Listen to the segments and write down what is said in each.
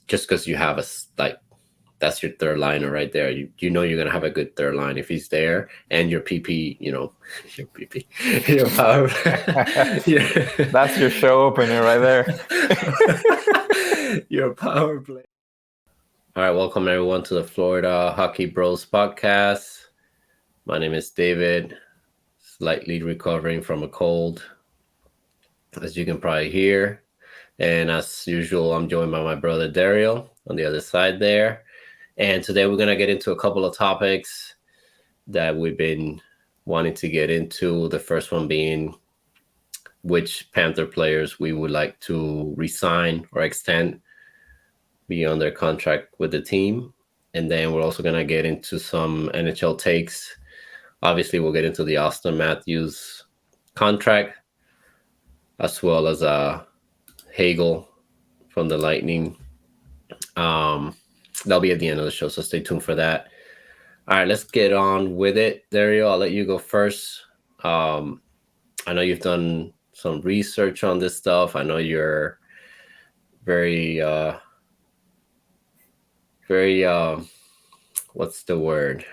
just because you have that's your third liner right there. You know you're gonna have a good third line if he's there, and your PP, your PP, your power. That's your show opener right there. Your power play. All right, welcome everyone to the Florida Hockey Bros podcast. My name is David, slightly recovering from a cold, as you can probably hear. And as usual, I'm joined by my brother Dario on the other side there. And today we're going to get into a couple of topics that we've been wanting to get into. The first one being which Panther players we would like to resign or extend beyond their contract with the team. And then we're also going to get into some NHL takes. Obviously, we'll get into the Auston Matthews contract, as well as Hagel from the Lightning. That'll be at the end of the show, so stay tuned for that. All right, let's get on with it. Dario, I'll let you go first. I know you've done some research on this stuff. I know you're very, what's the word?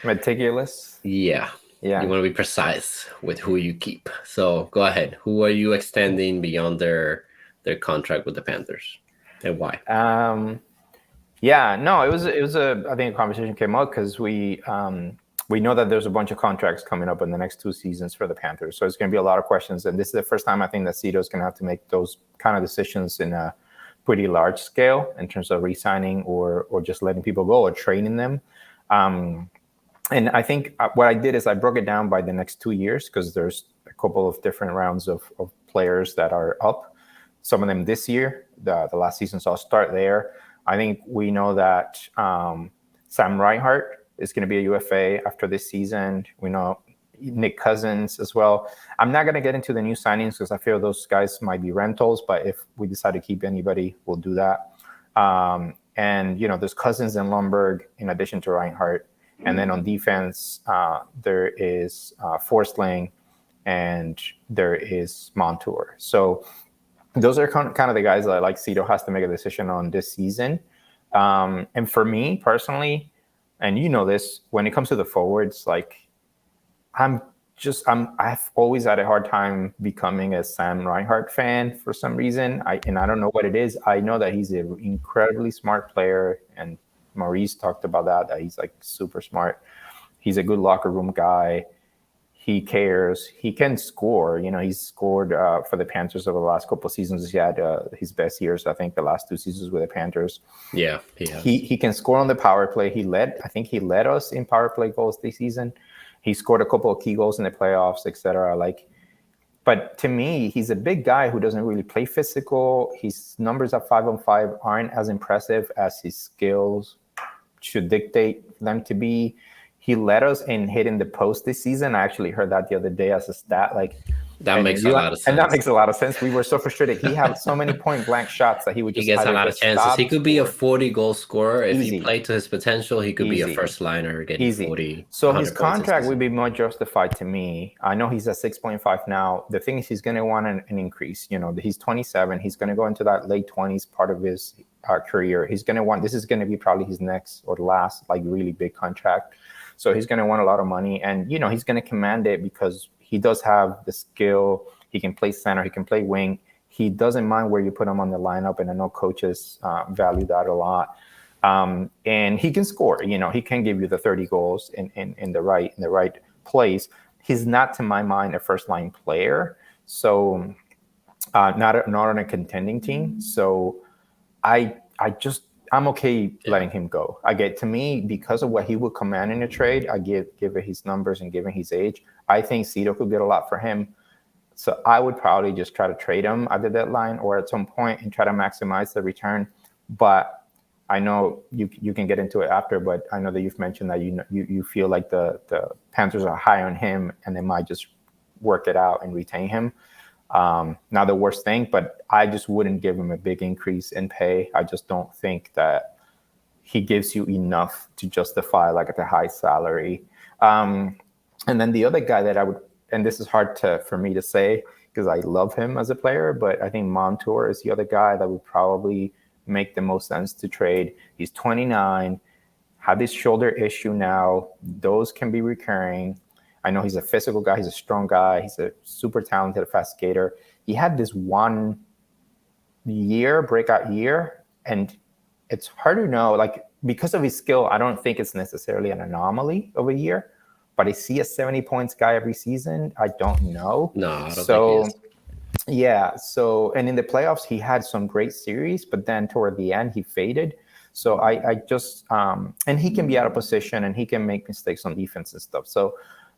Meticulous? Yeah. Yeah. You want to be precise with who you keep. So go ahead. Who are you extending beyond their contract with the Panthers, and why? Yeah, no, it was I think a conversation came up because we know that there's a bunch of contracts coming up in the next 2 seasons for the Panthers. So it's going to be a lot of questions. And this is the first time I think that Cito's going to have to make those kind of decisions in a pretty large scale in terms of re-signing or just letting people go or trading them. And I think what I did is I broke it down by the next 2 years because there's a couple of different rounds of players that are up. Some of them this year, the last season, so I'll start there. I think we know that Sam Reinhart is going to be a UFA after this season. We know Nick Cousins as well. I'm not going to get into the new signings because I feel those guys might be rentals, but if we decide to keep anybody, we'll do that. And, there's Cousins and Lundberg in addition to Reinhart. And then on defense, there is Forsling and there is Montour. So those are kind of the guys that Cito has to make a decision on this season. And for me personally, and this, when it comes to the forwards, I've always had a hard time becoming a Sam Reinhart fan for some reason. I don't know what it is. I know that he's an incredibly smart player, and Maurice talked about that he's super smart. He's a good locker room guy. He cares. He can score. He's scored for the Panthers over the last couple of seasons. He had his best years, I think, the last 2 seasons with the Panthers. Yeah, he can score on the power play. I think he led us in power play goals this season. He scored a couple of key goals in the playoffs, etc. But to me, he's a big guy who doesn't really play physical. His numbers at 5-on-5 aren't as impressive as his skills should dictate them to be. He led us in hitting the post this season. I actually heard that the other day as a stat. That makes a lot of sense. And that makes a lot of sense. We were so frustrated. He had so many point blank shots that he would just. He gets a lot of chances. He could be a 40 goal scorer if Easy. he played to his potential. He could be a first liner getting Easy. 40. So his contract would be more justified to me. I know he's at 6.5 now. The thing is, he's going to want an increase. He's 27. He's going to go into that late 20s part of his career. He's going to want. This is going to be probably his next or last really big contract. So he's going to want a lot of money, and he's going to command it because he does have the skill. He can play center. He can play wing. He doesn't mind where you put him on the lineup, and I know coaches value that a lot. And he can score. He can give you the 30 goals in the right place. He's not, to my mind, a first line player. So not on a contending team. So I'm okay letting him go. To me, because of what he would command in a trade, given his numbers and given his age, I think Cito could get a lot for him. So I would probably just try to trade him at the deadline or at some point and try to maximize the return. But I know you can get into it after, but I know that you've mentioned that you feel like the Panthers are high on him and they might just work it out and retain him. Not the worst thing, but I just wouldn't give him a big increase in pay. I just don't think that he gives you enough to justify a high salary. And then the other guy that I would, and this is hard for me to say because I love him as a player, but I think Montour is the other guy that would probably make the most sense to trade. He's 29, had this shoulder issue now. Those can be recurring. I know he's a physical guy. He's a strong guy. He's a super talented, fast skater. He had this one breakout year, and it's hard to know, like, because of his skill, I don't think it's necessarily an anomaly of a year, but I see a 70 points guy every season. I don't know. No, I don't think he is. Yeah. So, and in the playoffs, he had some great series, but then toward the end, he faded. So I just, and he can be out of position and he can make mistakes on defense and stuff. So,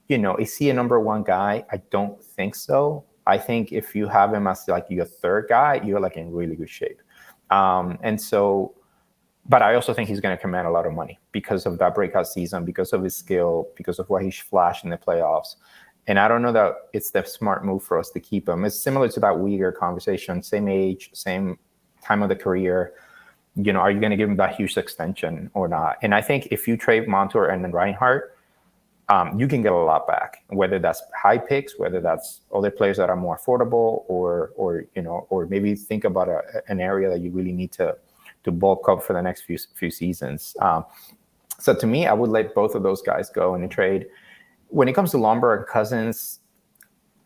is he a number one guy? I don't think so. I think if you have him as like your third guy, you're like in really good shape. And so, but I also think he's going to command a lot of money because of that breakout season, because of his skill, because of what he flashed in the playoffs. And I don't know that it's the smart move for us to keep him. It's similar to that Uyghur conversation, same age, same time of the career. Are you going to give him that huge extension or not? And I think if you trade Montour and then Reinhardt, you can get a lot back, whether that's high picks, whether that's other players that are more affordable, or maybe think about an area that you really need to bulk up for the next few seasons. So to me, I would let both of those guys go in a trade. When it comes to Lumber and Cousins,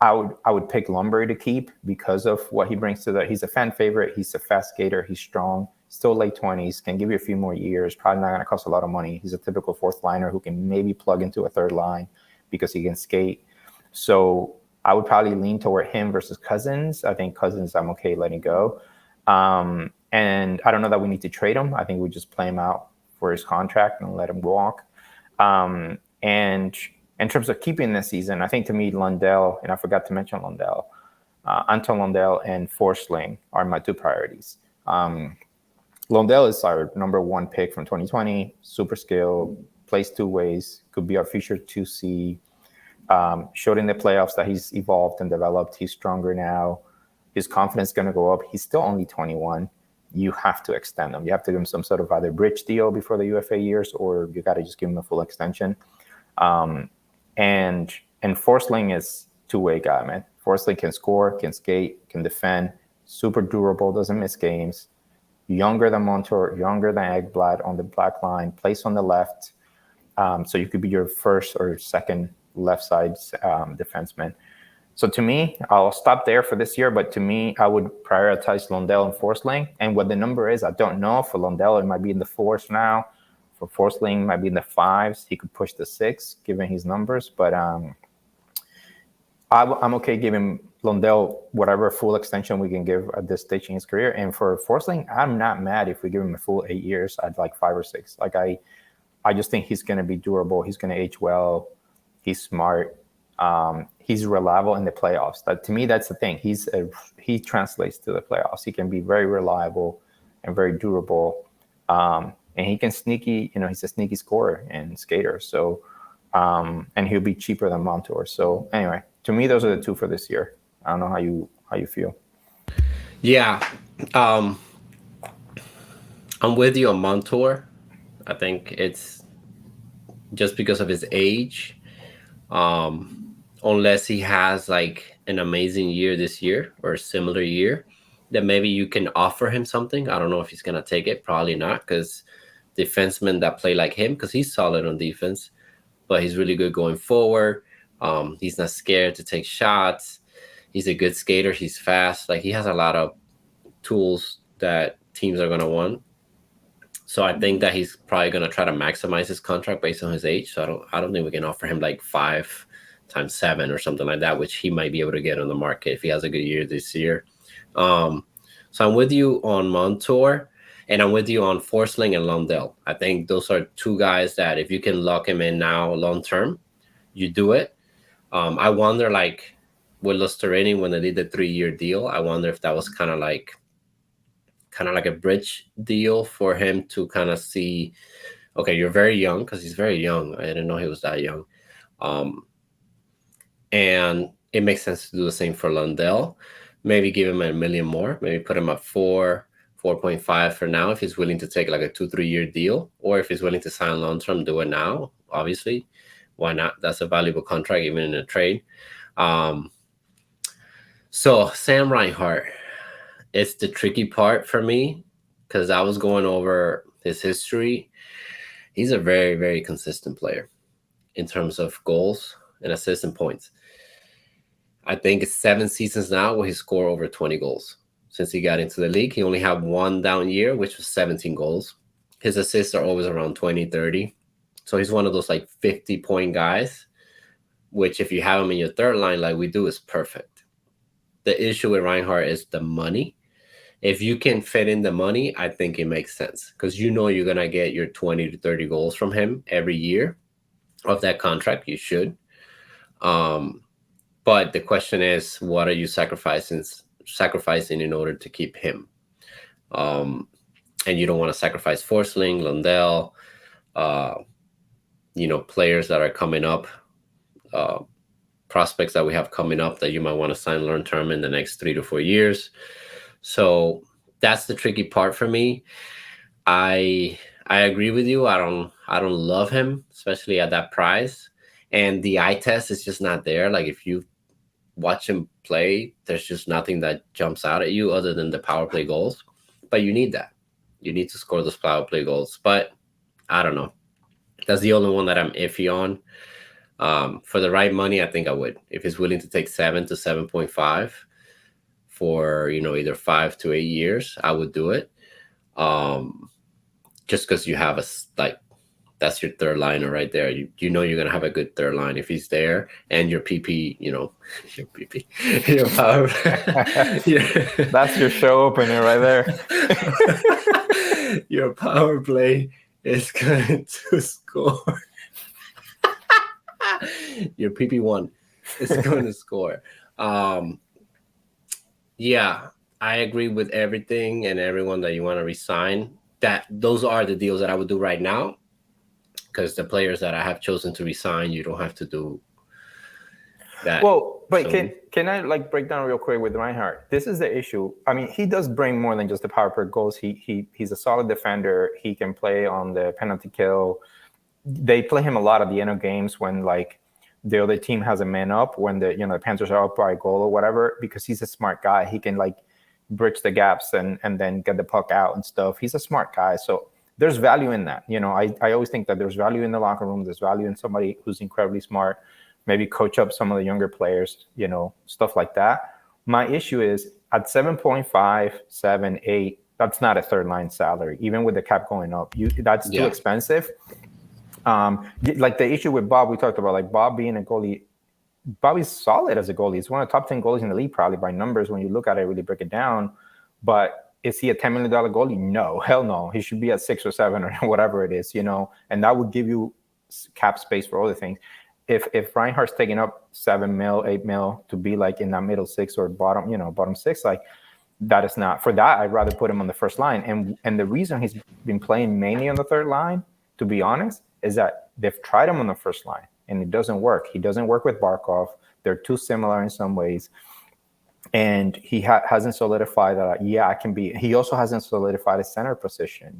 I would pick Lumber to keep because of what he brings to he's a fan favorite. He's a fast skater. He's strong. Still late 20s. Can give you a few more years. Probably not going to cost a lot of money. He's a typical fourth liner who can maybe plug into a third line because he can skate. So I would probably lean toward him versus Cousins. I think Cousins I'm okay letting go. And I don't know that we need to trade him. I think we just play him out for his contract and let him walk. And in terms of keeping this season, I think to me, Lundell, and I forgot to mention Lundell, Anton Lundell and Forsling are my two priorities. Lundell is our number one pick from 2020, super skilled, plays two ways, could be our future 2C. Showed in the playoffs that he's evolved and developed. He's stronger now. His confidence is going to go up. He's still only 21. You have to extend him. You have to give him some sort of either bridge deal before the UFA years, or you got to just give him a full extension. And Forsling is two-way guy, man. Forsling can score, can skate, can defend, super durable, doesn't miss games. Younger than Montour, younger than Ekblad on the black line, plays on the left. So you could be your first or second left side defenseman. So to me, I'll stop there for this year. But to me, I would prioritize Lundell and Forsling. And what the number is, I don't know. For Lundell, it might be in the 4s now. For Forsling, it might be in the 5s. He could push the 6, given his numbers. But I'm okay giving Lundell whatever full extension we can give at this stage in his career. And for Forsling, I'm not mad if we give him a full 8 years at like 5 or 6. Like I just think he's going to be durable. He's going to age well. He's smart. He's reliable in the playoffs. That to me, that's the thing. He translates to the playoffs. He can be very reliable and very durable. And he can sneaky. He's a sneaky scorer and skater. So, and he'll be cheaper than Montour. So anyway, to me, those are the two for this year. I don't know how you feel. Yeah, I'm with you on Montour. I think it's just because of his age. Unless he has like an amazing year this year or a similar year, then maybe you can offer him something. I don't know if he's going to take it. Probably not, because defensemen that play like him, because he's solid on defense, but he's really good going forward. He's not scared to take shots. He's a good skater. He's fast. Like, he has a lot of tools that teams are going to want. So I think that he's probably going to try to maximize his contract based on his age. So I don't think we can offer him like 5 times 7 or something like that, which he might be able to get on the market if he has a good year this year. So I'm with you on Montour, and I'm with you on Forsling and Lundell. I think those are two guys that if you can lock him in now long term, you do it. I wonder, like with Lusterini when they did the 3-year deal, I wonder if that was kind of like a bridge deal for him to kind of see, okay, you're very young, because he's very young. I didn't know he was that young. And it makes sense to do the same for Lundell. Maybe give him $1 million more. Maybe put him at 4.5 for now if he's willing to take like a 2-3 year deal, or if he's willing to sign long term, do it now. Obviously, why not? That's a valuable contract even in a trade. So Sam Reinhart, it's the tricky part for me. because I was going over his history. He's a very, very consistent player in terms of goals and assists and points. I think it's 7 seasons now where he scored over 20 goals. Since he got into the league, he only had one down year, which was 17 goals. His assists are always around 20, 30. So he's one of those like 50-point guys, which if you have him in your third line like we do, is perfect. The issue with Reinhart is the money. If you can fit in the money, I think it makes sense because you know you're going to get your 20 to 30 goals from him every year of that contract. You should. But the question is, what are you sacrificing in order to keep him? And you don't want to sacrifice Forsling, Lundell, players that are coming up, prospects that we have coming up that you might want to sign long term in the next 3 to 4 years. So that's the tricky part for me. I agree with you. I don't love him, especially at that price. And the eye test is just not there. Like if you watch him play, there's just nothing that jumps out at you other than the power play goals. But you need that. You need to score those power play goals. But I don't know. That's the only one that I'm iffy on. For the right money, I think I would. If he's willing to take 7 to 7.5 for, either 5 to 8 years, I would do it. Just because you have that's your third liner right there. You know you're gonna have a good third line if he's there, and your PP, your PP, your power. That's your show opener right there. Your power play is going to score. Your PP1 is going to score. Yeah, I agree with everything and everyone that you want to resign. Those are the deals that I would do right now. Because the players that I have chosen to resign, you don't have to do that. Well, but can I break down real quick with Reinhart? This is the issue. I mean, he does bring more than just the power play goals. He's a solid defender. He can play on the penalty kill. They play him a lot at the end of games when the other team has a man up, when the Panthers are up by a goal or whatever, because he's a smart guy. He can bridge the gaps and then get the puck out and stuff. He's a smart guy. So there's value in that. I always think that there's value in the locker room. There's value in somebody who's incredibly smart, maybe coach up some of the younger players, stuff like that. My issue is at 7.5, 7, 8, that's not a third line salary, even with the cap going up. That's too expensive. Like the issue with Bob, we talked about, Bob being a goalie. Bob is solid as a goalie. He's one of the top 10 goalies in the league, probably by numbers when you look at it, really break it down. But is he a $10 million goalie? No, hell no. He should be at 6 or 7 or whatever it is, and that would give you cap space for other things. If Reinhart's taking up 7 mil, 8 mil to be in that middle 6 or bottom 6, that is not for that. I'd rather put him on the first line. And the reason he's been playing mainly on the third line, to be honest, is that they've tried him on the first line and it doesn't work. He doesn't work with Barkov. They're too similar in some ways. And he hasn't solidified that, I can be. He also hasn't solidified his center position,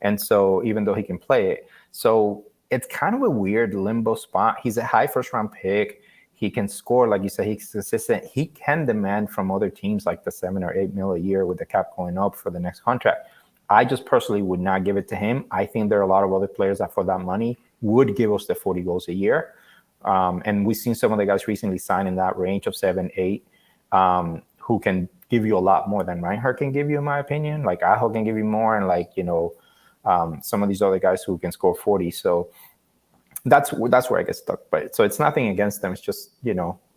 And so even though he can play it, so it's kind of a weird limbo spot. He's a high first-round pick. He can score, like you said, he's consistent. He can demand from other teams the 7 or 8 mil a year with the cap going up for the next contract. I just personally would not give it to him. I think there are a lot of other players that for that money would give us the 40 goals a year. And we've seen some of the guys recently sign in that range of 7, 8. Who can give you a lot more than Reinhart can give you, in my opinion. Aho can give you more, and some of these other guys who can score 40. So that's where I get stuck. But so it's nothing against them. It's just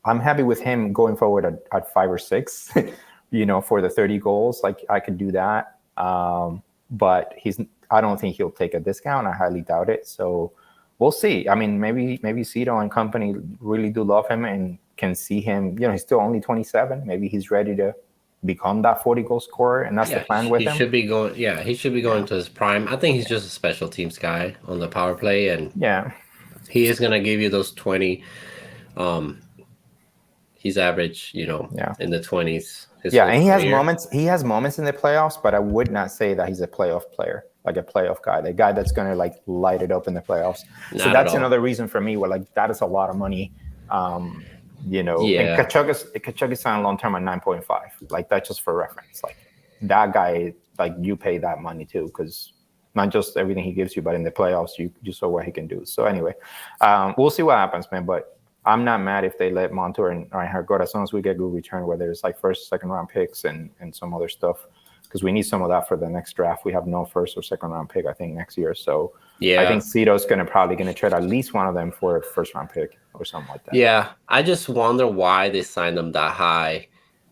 I'm happy with him going forward at 5 or 6. For the 30 goals, I could do that. But I don't think he'll take a discount. I highly doubt it. So we'll see. I mean, maybe Cito and company really do love him and can see him, he's still only 27. Maybe he's ready to become that 40 goal scorer, and that's the plan with him. He should be going to his prime. I think he's just a special teams guy on the power play, and he is gonna give you those 20. He's average, in the 20s. And he has moments. He has moments in the playoffs, but I would not say that he's a playoff player, a playoff guy, the guy that's gonna light it up in the playoffs. So that's another reason for me where that is a lot of money. And Kachuk is signed long term at 9.5. That's just for reference. That guy like you pay that money too, because not just everything he gives you, but in the playoffs, you saw what he can do. So anyway, we'll see what happens, man. But I'm not mad if they let Montour and Reinhardt go as long as we get good return, whether it's like first, second round picks and some other stuff, because we need some of that for the next draft. We have no first or second round pick, I think, next year. So Yeah. I think Cito's probably gonna trade at least one of them for a first round pick or something like that. Yeah, I just wonder why they signed him that high.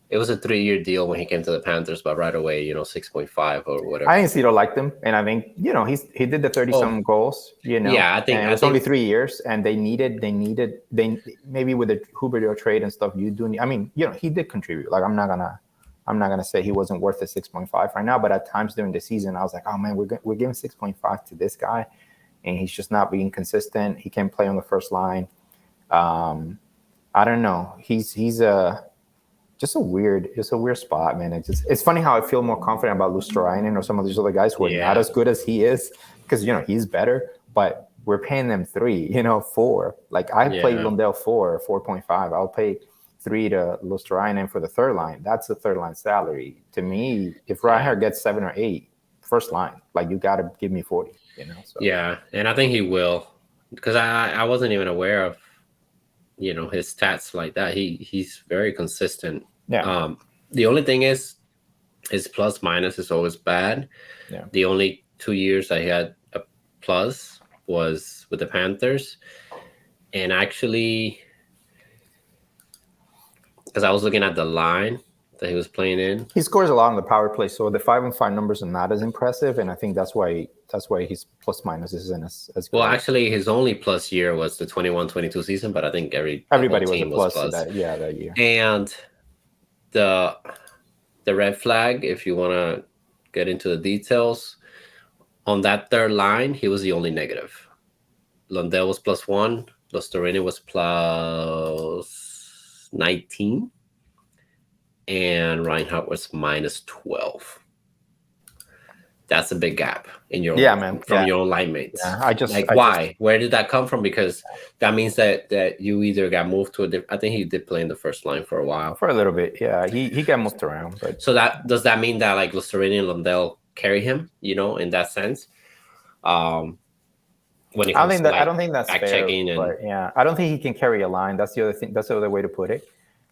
It was a 3-year deal when he came to the Panthers, but right away, 6.5 or whatever. I think Cito liked him, and I think he did the 30-some goals. Yeah, I think and it was only 3 years, and they maybe with the Huberdeau trade and stuff. You do. I mean, he did contribute. Like I'm not gonna say he wasn't worth the 6.5 right now, but at times during the season, I was like, oh man, we're giving 6.5 to this guy, and he's just not being consistent. He can't play on the first line. I don't know. He's just a weird spot, man. It's funny how I feel more confident about Luosterainen or some of these other guys who are not as good as he is, because he's better, but we're paying them 3, 4. Like I played Lundell 4.5. I'll pay 3 to Luosterainen for the third line. That's the third line salary. To me, if Reinhardt gets 7 or 8, first line, like you got to give me 40. So. Yeah, and I think he will, because I wasn't even aware of his stats like that. He's very consistent. Yeah. The only thing is his plus minus is always bad. Yeah. The only 2 years I had a plus was with the Panthers, and actually, because I was looking at the line that he was playing in, he scores a lot on the power play. So the 5-on-5 numbers are not as impressive, and I think that's why his plus minus isn't as good. Well, actually, his only plus year was the 21-22 season, but I think everybody was a plus. That year. And the red flag, if you want to get into the details, on that third line, he was the only negative. Lundell was +1, Luosterainen was +19, and Reinhardt was -12. That's a big gap in your from your own line mates. Yeah, why? Where did that come from? Because that means that you either got moved to a different. I think he did play in the first line for a while. For a little bit, yeah. He got moved around. But so does that mean that like Luosterainen and Lundell carry him? In that sense. When it comes I don't think that's fair. Checking I don't think he can carry a line. That's the other thing. That's the other way to put it.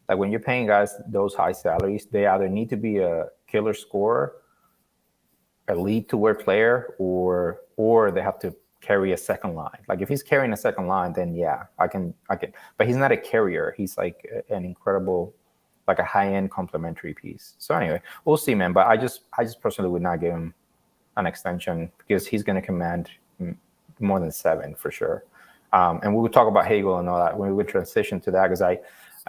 Like when you're paying guys those high salaries, they either need to be a killer scorer, a lead to work player, or they have to carry a second line. Like if he's carrying a second line, then I can. But he's not a carrier. He's like an incredible, like a high-end complementary piece. So anyway, we'll see, man. But I just personally would not give him an extension because he's going to command more than 7 for sure. And we would talk about Hagel and all that when we would transition to that, because I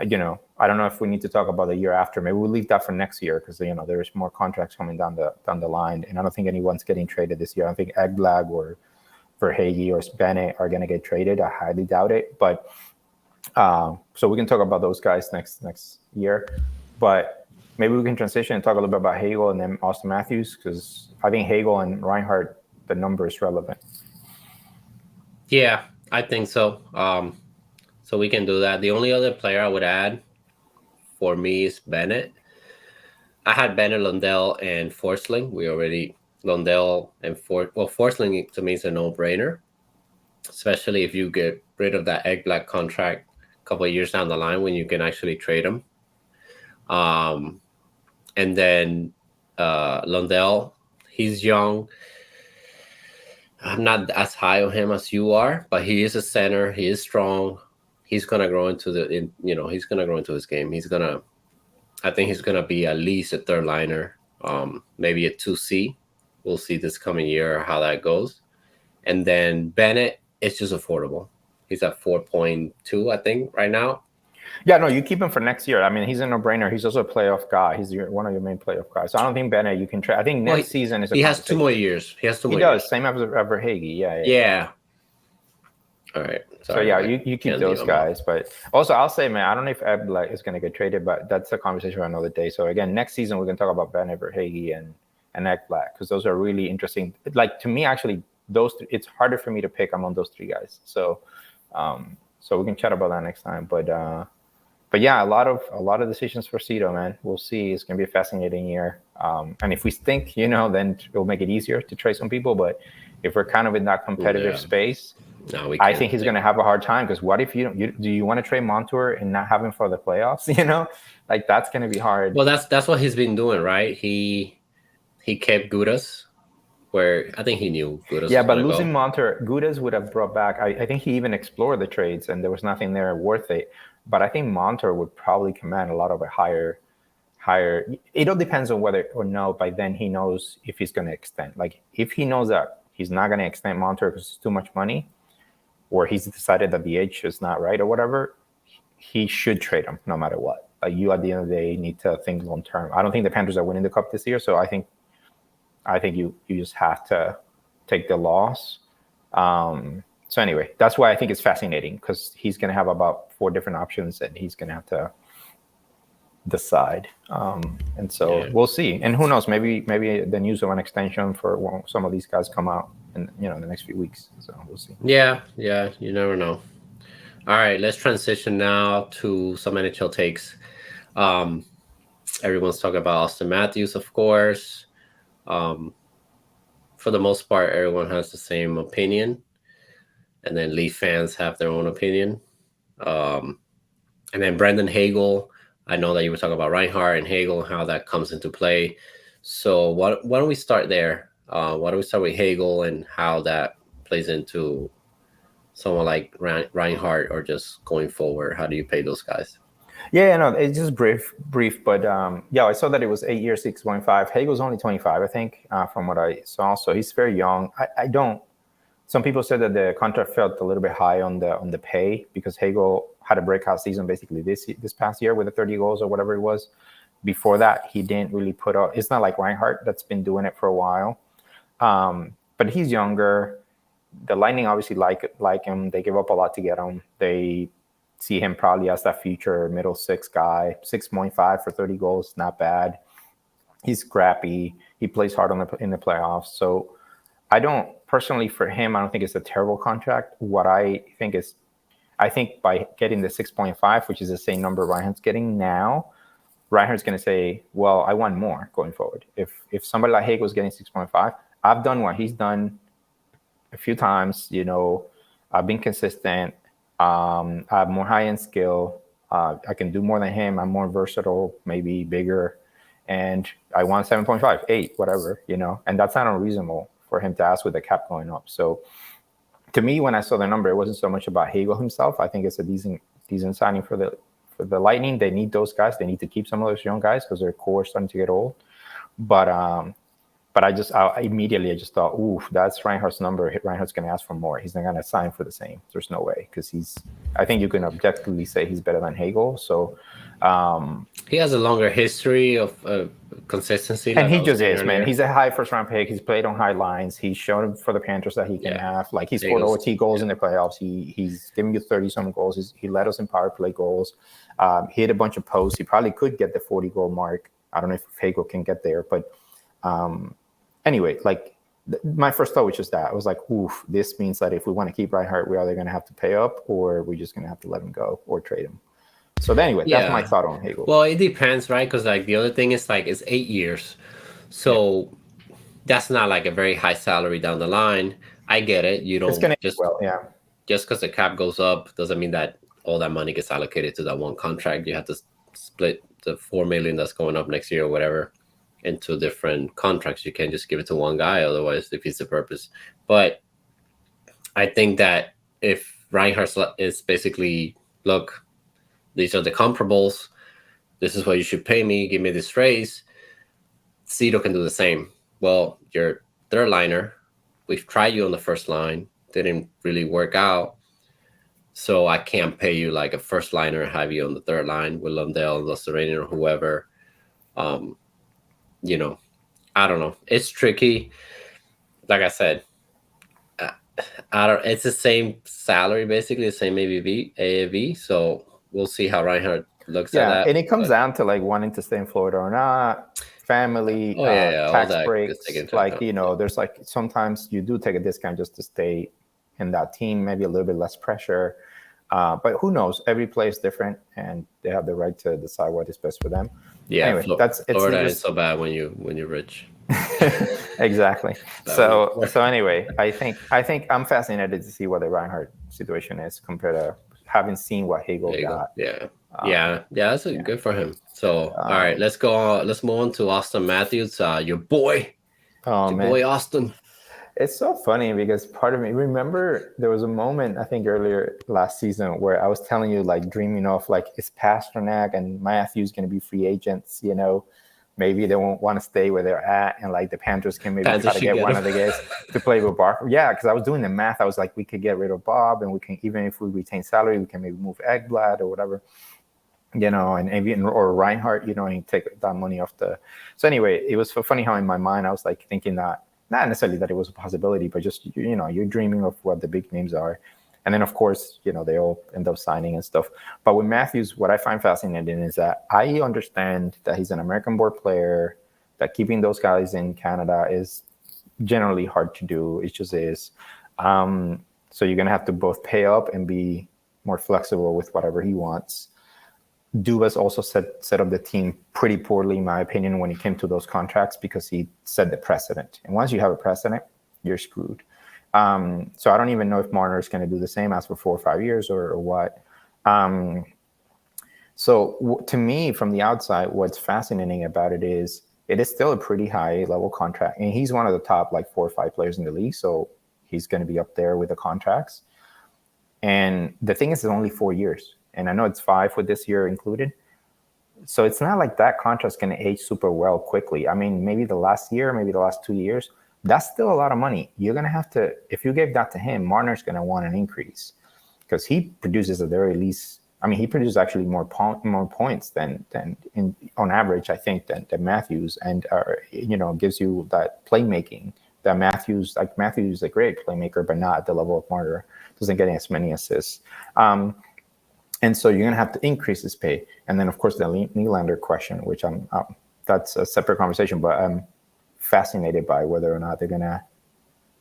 don't know if we need to talk about the year after. Maybe we'll leave that for next year because there's more contracts coming down the line, and I don't think anyone's getting traded this year. I don't think Ekblad or Verhaeghe or Bennett are going to get traded. I highly doubt it. But so we can talk about those guys next year. But maybe we can transition and talk a little bit about Hagel and then Auston Matthews, because I think Hagel and Reinhardt, the number is relevant. Yeah, I think so. So we can do that. The only other player I would add for me is Bennett. I had Bennett, Lundell, and Forsling. Lundell and Forsling to me is a no-brainer, especially if you get rid of that Ekblad contract a couple of years down the line when you can actually trade him. And then Lundell, he's young. I'm not as high on him as you are, but he is a center. He is strong. He's gonna grow into he's gonna grow into his game. I think he's gonna be at least a third liner, maybe a 2C. We'll see this coming year how that goes. And then Bennett, it's just affordable. He's at 4.2, I think, right now. Yeah, no, you keep him for next year. I mean, he's a no-brainer. He's also a playoff guy. He's one of your main playoff guys. So I don't think Bennett you can trade. I think next season is. He has 2 more years. He does. Same as Verhaeghe. Yeah. All right. Sorry, so you keep those guys. But also, I'll say, man, I don't know if Ekblad is going to get traded, but that's a conversation for another day. So again, next season we're going to talk about Bennett, Verhaeghe, and Ekblad, because those are really interesting. Like to me, actually, it's harder for me to pick among those 3 guys. So, so we can chat about that next time. But but yeah, a lot of decisions for Cito, man. We'll see. It's gonna be a fascinating year. And if we stink, then it'll make it easier to trade some people. But if we're kind of in that competitive space, no, we I can't think he's gonna have a hard time, because what if do you want to trade Montour and not have him for the playoffs? Like that's gonna be hard. Well, that's what he's been doing, right? He kept Gudas, where I think he knew Gudas was Yeah, but gonna losing go. Montour, Gudas would have brought back. I think he even explored the trades, and there was nothing there worth it. But I think Montour would probably command a lot of a higher. It all depends on whether or no by then he knows if he's going to extend. Like if he knows that he's not going to extend Montour because it's too much money, or he's decided that the age is not right or whatever, he should trade him no matter what. Like you at the end of the day need to think long term. I don't think the Panthers are winning the cup this year, so I think you just have to take the loss. So anyway, that's why I think it's fascinating, because he's going to have about 4 different options and he's going to have to decide. And so we'll see. And who knows? Maybe the news of an extension for some of these guys come out in the next few weeks. So we'll see. Yeah, you never know. All right, let's transition now to some NHL takes. Everyone's talking about Auston Matthews, of course. For the most part, everyone has the same opinion, and then Leaf fans have their own opinion. And then Brandon Hagel, I know that you were talking about Reinhart and Hagel, how that comes into play. So why don't we start there? Why don't we start with Hagel and how that plays into someone like Reinhart, or just going forward? How do you pay those guys? Yeah, no, it's just brief, but yeah, I saw that it was 8 years, 6.5. Hagel's only 25, I think, from what I saw. So he's very young. I don't. Some people said that the contract felt a little bit high on the pay, because Hagel had a breakout season basically this past year with the 30 goals or whatever it was. Before that, he didn't really put up. It's not like Reinhart that's been doing it for a while, but he's younger. The Lightning obviously like him. They give up a lot to get him. They see him probably as that future middle six guy. 6.5 for 30 goals, not bad. He's scrappy. He plays hard in the playoffs. So I don't personally, for him, I don't think it's a terrible contract. What I think is, I think by getting the 6.5, which is the same number Reinhart's getting now, Reinhart's going to say, well, I want more going forward. If somebody like Hagel's getting 6.5, I've done what he's done a few times. I've been consistent. I have more high-end skill. I can do more than him. I'm more versatile, maybe bigger. And I want 7.5, 8, whatever, and that's not unreasonable for him to ask with the cap going up. So to me, when I saw the number, it wasn't so much about Hagel himself. I think it's a decent signing for the Lightning. They need those guys. They need to keep some of those young guys because their core is starting to get old. But I immediately just thought, ooh, that's Reinhardt's number. Reinhardt's going to ask for more. He's not going to sign for the same. There's no way, because I think you can objectively say he's better than Hagel. So he has a longer history of consistency. And he just is, man. He's a high first-round pick. He's played on high lines. He's shown for the Panthers that he can have. Like, he scored OT goals in the playoffs. He's giving you 30-some goals. He led us in power play goals. He hit a bunch of posts. He probably could get the 40-goal mark. I don't know if Hagel can get there, but anyway, like my first thought was just that. I was like, oof, this means that if we want to keep Reinhart, we're either going to have to pay up, or we're just going to have to let him go or trade him. So anyway, that's my thought on Hagel. Well, it depends, right? Because like the other thing is like it's 8 years, so that's not like a very high salary down the line. I get it. You don't just because the cap goes up doesn't mean that all that money gets allocated to that one contract. You have to split the $4 million that's going up next year or whatever into different contracts. You can't just give it to one guy, otherwise it defeats the purpose. But I think that if Reinhardt is basically, look, these are the comparables, this is what you should pay me, give me this raise, Cito can do the same. Well, you're third liner, we've tried you on the first line, didn't really work out, so I can't pay you like a first liner and have you on the third line with Lundell, Lusteranian, or whoever. I don't know. It's tricky. Like I said, it's the same salary, basically the same AAV. So we'll see how Reinhardt looks at that. And it comes down to like wanting to stay in Florida or not, family, tax breaks. Like, there's like sometimes you do take a discount just to stay in that team, maybe a little bit less pressure. But who knows? Every player is different, and they have the right to decide what is best for them. Yeah, Anyway, Florida ain't so bad when you're rich. exactly. So anyway, I think I'm fascinated to see what the Reinhardt situation is compared to having seen what Hagel There you go. got. Yeah. That's good for him. So, all right, let's go on. Let's move on to Auston Matthews. Your boy, Oh man, Auston. it's so funny because part of me remember there was a moment I think earlier last season where I was telling you like dreaming of like is Pasternak and Matthews going to be free agents? Maybe they won't want to stay where they're at, and like the Panthers can maybe try to get one of the guys to play with Barker. Yeah, because I was doing the math. I was like, we could get rid of Bob, and we can, even if we retain salary, we can maybe move Ekblad or whatever, and even or Reinhardt, and take that money off the. So anyway, it was so funny how in my mind I was like thinking that not necessarily that it was a possibility, but just you're dreaming of what the big names are. And then, of course, they all end up signing and stuff. But with Matthews, what I find fascinating is that I understand that he's an American-born player, that keeping those guys in Canada is generally hard to do. It just is. So you're going to have to both pay up and be more flexible with whatever he wants. Dubas also set up the team pretty poorly, in my opinion, when it came to those contracts because he set the precedent. And once you have a precedent, you're screwed. So I don't even know if Marner is going to do the same as for 4 or 5 years or what. So to me, from the outside, what's fascinating about it is still a pretty high level contract. And he's one of the top like 4 or 5 players in the league. So he's going to be up there with the contracts. And the thing is, it's only 4 years. And I know it's 5 with this year included. So it's not like that contract's going to age super well quickly. I mean, maybe the last year, maybe the last 2 years, that's still a lot of money. You're going to have to, if you gave that to him, Marner's going to want an increase because he produces at the very least. I mean, he produces actually more points than on average, I think, than Matthews, and gives you that playmaking that Matthews is a great playmaker, but not at the level of Marner. Doesn't get as many assists. And so you're going to have to increase his pay. And then, of course, the Nylander question, which that's a separate conversation, but I'm fascinated by whether or not they're going to,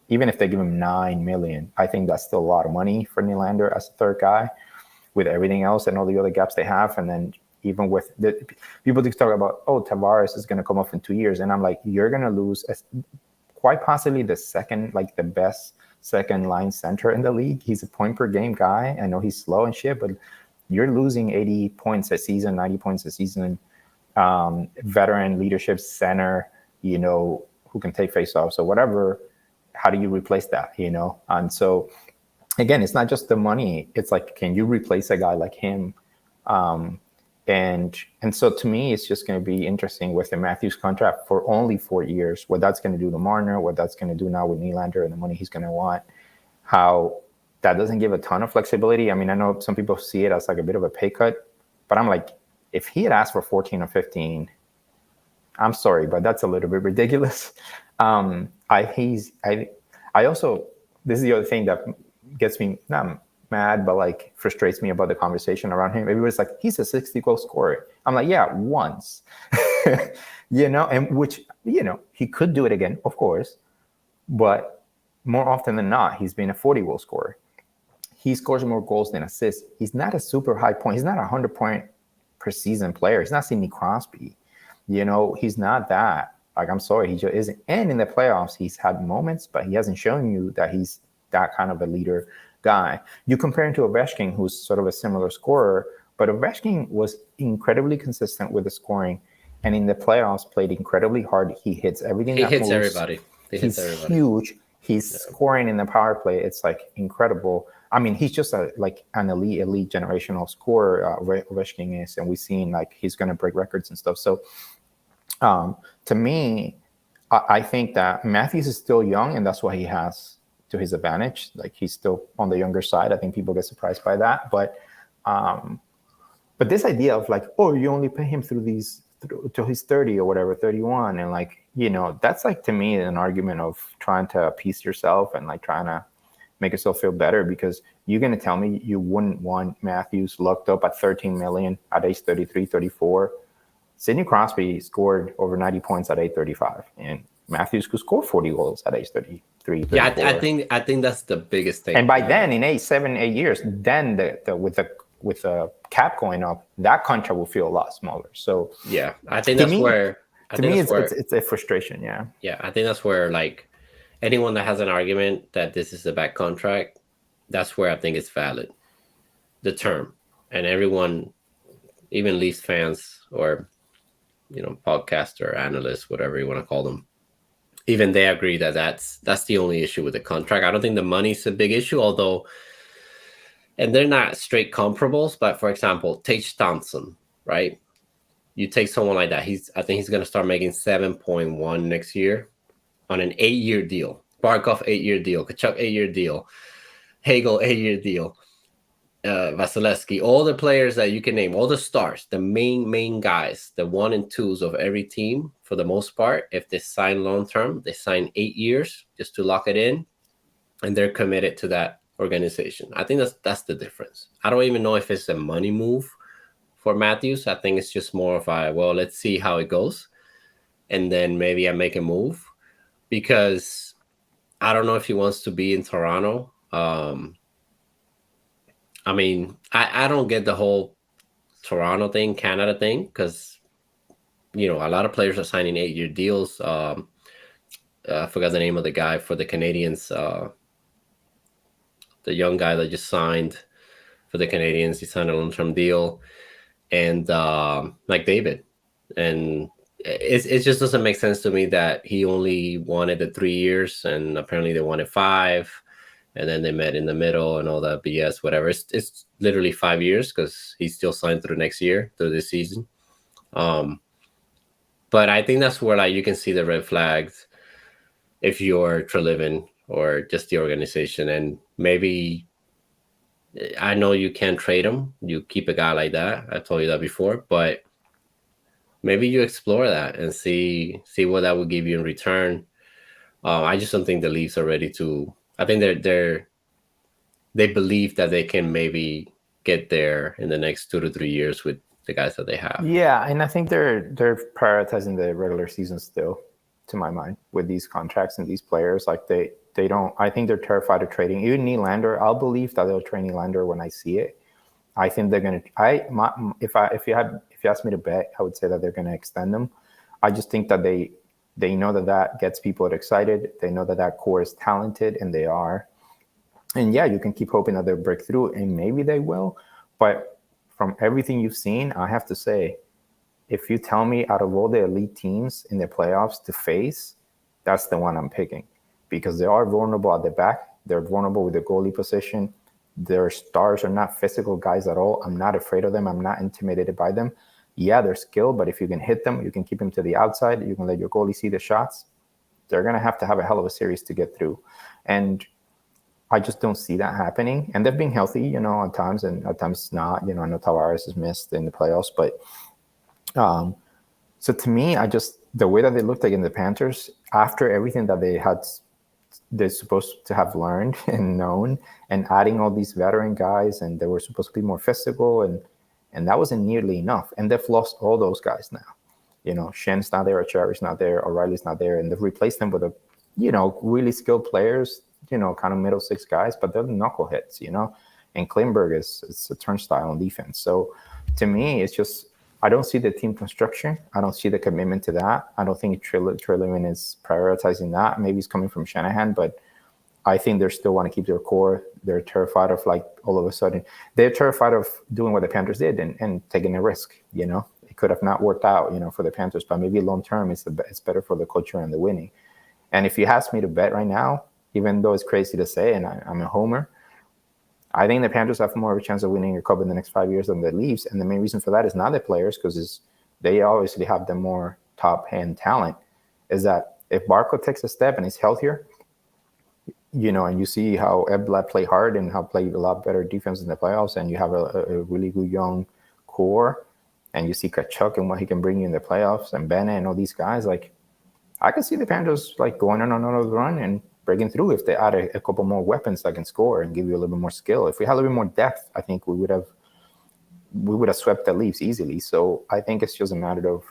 even if they give him $9 million, I think that's still a lot of money for Nylander as a third guy with everything else and all the other gaps they have. And then even with the people talk about, Tavares is going to come off in 2 years. And I'm like, you're going to lose quite possibly the best second line center in the league. He's a point per game guy. I know he's slow and shit, but you're losing 80 points a season, 90 points a season, veteran leadership center, who can take faceoffs or whatever. How do you replace that, And so, again, it's not just the money. It's like, can you replace a guy like him? And so to me, it's just going to be interesting with the Matthews contract for only 4 years, what that's going to do to Marner, what that's going to do now with Nylander and the money he's going to want, how that doesn't give a ton of flexibility. I mean, I know some people see it as like a bit of a pay cut, but I'm like, if he had asked for 14 or 15, I'm sorry, but that's a little bit ridiculous. I also, this is the other thing that gets me not mad, but like frustrates me about the conversation around him. Everybody's like, he's a 60-goal scorer. I'm like, yeah, once, and which, he could do it again, of course, but more often than not, he's been a 40-goal scorer. He scores more goals than assists. He's not a super high point. He's not a 100-point per season player. He's not Sidney Crosby. He's not that. Like, I'm sorry, he just isn't. And in the playoffs, he's had moments, but he hasn't shown you that he's that kind of a leader guy. You compare him to Ovechkin, who's sort of a similar scorer, but Ovechkin was incredibly consistent with the scoring, and in the playoffs played incredibly hard. He hits everything. He hits everybody. He's huge. He's scoring in the power play. It's like incredible. I mean, he's just an elite generational scorer. Ovechkin is, and we've seen like he's going to break records and stuff. So, to me, I think that Matthews is still young, and that's what he has to his advantage. Like, he's still on the younger side. I think people get surprised by that. But this idea of like, you only pay him through he's 30 or whatever, 31, and like, that's like, to me, an argument of trying to appease yourself and like trying to make yourself feel better, because you're going to tell me you wouldn't want Matthews locked up at 13 million at age 33, 34. Sidney Crosby scored over 90 points at age 35, and Matthews could score 40 goals at age Yeah, 34. I think that's the biggest thing. And by then, in 8 years, then with the cap going up, that contract will feel a lot smaller. So yeah, I think to that's me, where it's a frustration. Yeah. yeah, I think that's where like anyone that has an argument that this is a bad contract, that's where I think it's valid. The term, and everyone, even Leafs fans or podcaster, analysts, whatever you want to call them, even they agree that that's the only issue with the contract. I don't think the money's a big issue, although, and they're not straight comparables. But for example, Tage Thompson, right? You take someone like that. I think he's going to start making 7.1 next year on an 8-year deal. Barkov 8-year deal. Kachuk 8-year deal. Hagel 8-year deal. Vasilevsky, all the players that you can name, all the stars, the main guys, the 1 and 2s of every team, for the most part, if they sign long term, they sign 8 years just to lock it in, and they're committed to that organization. I think that's the difference. I don't even know if it's a money move for Matthews. I think it's just more of let's see how it goes, and then maybe I make a move, because I don't know if he wants to be in Toronto. I mean, I don't get the whole Toronto thing, Canada thing, because a lot of players are signing 8-year deals. I forgot the name of the guy for the Canadians, the young guy that just signed for the Canadians. He signed a long-term deal, and like David, and it just doesn't make sense to me that he only wanted the 3 years, and apparently they wanted 5. And then they met in the middle and all that BS, whatever. It's literally 5 years, because he's still signed through next year, through this season. But I think that's where you can see the red flags if you're Treliving or just the organization. And maybe, I know you can't trade him. You keep a guy like that. I told you that before, but maybe you explore that and see what that would give you in return. I just don't think the Leafs are ready to. I think they believe that they can maybe get there in the next 2 to 3 years with the guys that they have. Yeah, and I think they're prioritizing the regular season still, to my mind, with these contracts and these players. Like they don't. I think they're terrified of trading. Even Nylander, I'll believe that they'll trade Nylander when I see it. I think they're gonna. If you asked me to bet, I would say that they're gonna extend them. I just think that they know that gets people excited. They know that core is talented, and they are. And yeah, you can keep hoping that they'll break through, and maybe they will. But from everything you've seen, I have to say, if you tell me out of all the elite teams in the playoffs to face, that's the one I'm picking, because they are vulnerable at the back. They're vulnerable with the goalie position. Their stars are not physical guys at all. I'm not afraid of them. I'm not intimidated by them. Yeah, they're skilled, but if you can hit them, you can keep them to the outside. You can let your goalie see the shots. They're going to have a hell of a series to get through. And I just don't see that happening. And they've been healthy, at times, and at times not. I know Tavares is missed in the playoffs, but so to me, the way that they looked like in the Panthers, after everything that they're supposed to have learned and known, and adding all these veteran guys, and they were supposed to be more physical, and that wasn't nearly enough. And they've lost all those guys now. Shen's not there, Cherry's not there, O'Reilly's not there, and they've replaced them with really skilled players, kind of middle six guys, but they're knuckleheads, and Klingberg is a turnstile on defense. So to me, it's just, I don't see the team construction. I don't see the commitment to that. I don't think Treliving is prioritizing that. Maybe it's coming from Shanahan, but I think they still want to keep their core. They're terrified of all of a sudden, they're terrified of doing what the Panthers did and taking a risk. It could have not worked out, for the Panthers, but maybe long term it's better for the culture and the winning. And if you ask me to bet right now, even though it's crazy to say, and I'm a homer, I think the Panthers have more of a chance of winning a cup in the next 5 years than the Leafs. And the main reason for that is not the players, because they obviously have the more top-hand talent, is that if Barco takes a step and he's healthier, and you see how Ekblad play hard and how play a lot better defense in the playoffs, and you have a really good young core, and you see Kachuk and what he can bring you in the playoffs, and Bennett and all these guys, I could see the Panthers going on another run and breaking through if they add a couple more weapons that can score and give you a little bit more skill. If we had a little bit more depth, I think we would have swept the Leafs easily. So I think it's just a matter of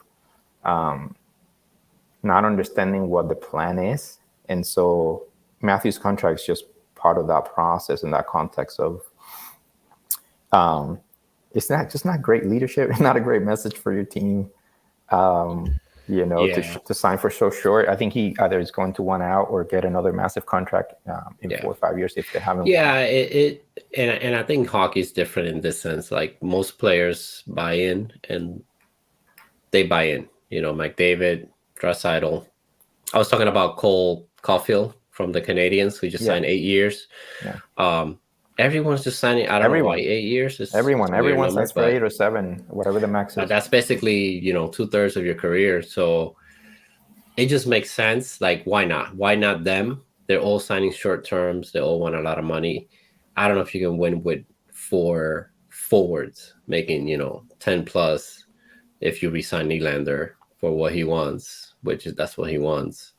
not understanding what the plan is, and so Matthews' contract is just part of that process in that context of it's not great leadership. It's not a great message for your team. To sign for so short. I think he either is going to want out or get another massive contract in 4 or 5 years if they haven't. Yeah, and I think hockey's different in this sense. Like most players buy in, and they buy in. McDavid, Draisaitl. I was talking about Cole Caulfield from the Canadians, who just signed 8 years. Yeah. Everyone's just signing. I don't know why 8 years. Everyone signs for 8 or 7, whatever the max is. That's basically 2/3 of your career. So it just makes sense. Like, why not? Why not them? They're all signing short terms. They all want a lot of money. I don't know if you can win with 4 forwards making 10 plus if you resign Nylander for what he wants, that's what he wants.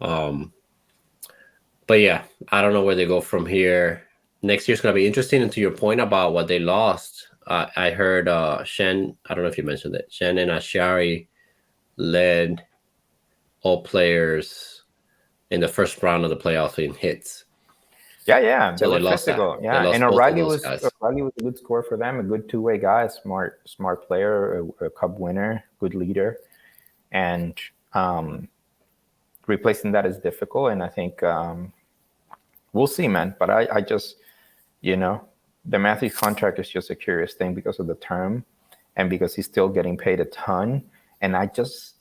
But yeah, I don't know where they go from here. Next year's going to be interesting. And to your point about what they lost, I heard Shen, I don't know if you mentioned it, Shen and Ashari led all players in the first round of the playoffs in hits. Yeah. So they lost physical. That. Yeah, and O'Reilly was a good scorer for them, a good two-way guy, smart player, a cup winner, good leader. And replacing that is difficult. And I think we'll see, man. But I just, the Matthews contract is just a curious thing because of the term and because he's still getting paid a ton. And I just,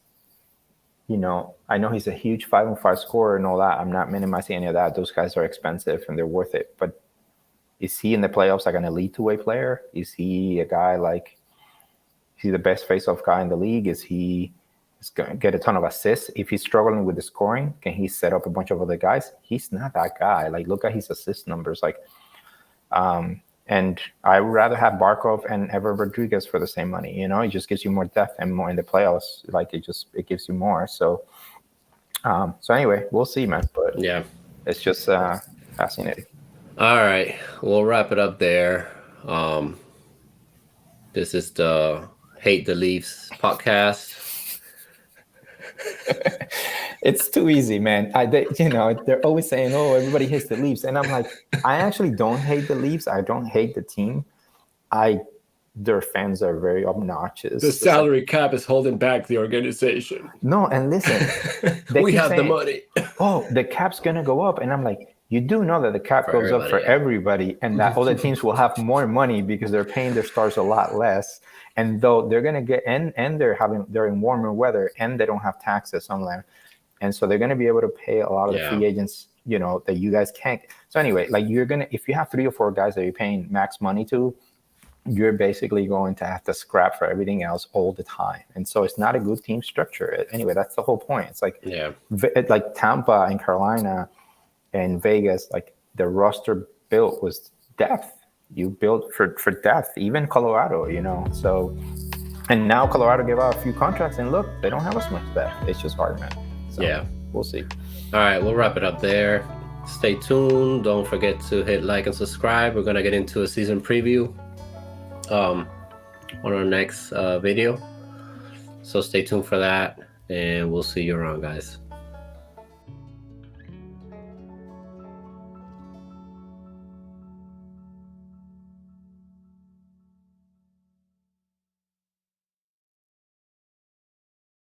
I know he's a huge 5-on-5 scorer and all that. I'm not minimizing any of that. Those guys are expensive and they're worth it. But is he in the playoffs like an elite two-way player? Is he a guy is he the best face-off guy in the league? Is he going to get a ton of assists? If he's struggling with the scoring, can he set up a bunch of other guys? He's not that guy. Like, look at his assist numbers. And I would rather have Barkov and Ever Rodriguez for the same money. It just gives you more depth and more in the playoffs. Like it gives you more. So anyway, we'll see, man. But yeah, it's just fascinating. All right, we'll wrap it up there. This is the Hate the Leafs podcast. It's too easy, man. They're always saying, "Oh, everybody hates the Leafs," and I'm like, I actually don't hate the Leafs. I don't hate the team. Their fans are very obnoxious. The salary cap is holding back the organization. No, and listen, we have the money. Oh, the cap's gonna go up, and I'm like, you do know that the cap goes up for everybody, and that other teams will have more money because they're paying their stars a lot less. And though they're gonna get and they're in warmer weather and they don't have taxes on them. And so they're going to be able to pay a lot of the free agents, that you guys can't. So anyway, if you have 3 or 4 guys that you're paying max money to, you're basically going to have to scrap for everything else all the time. And so it's not a good team structure. Anyway, that's the whole point. It's like Tampa and Carolina and Vegas, like the roster built was depth. You built for depth, even Colorado, So, and now Colorado gave out a few contracts and look, they don't have as much depth. It's just hard, man. So we'll see. All right, we'll wrap it up there. Stay tuned. Don't forget to hit like and subscribe. We're going to get into a season preview on our next video. So stay tuned for that, and we'll see you around, guys.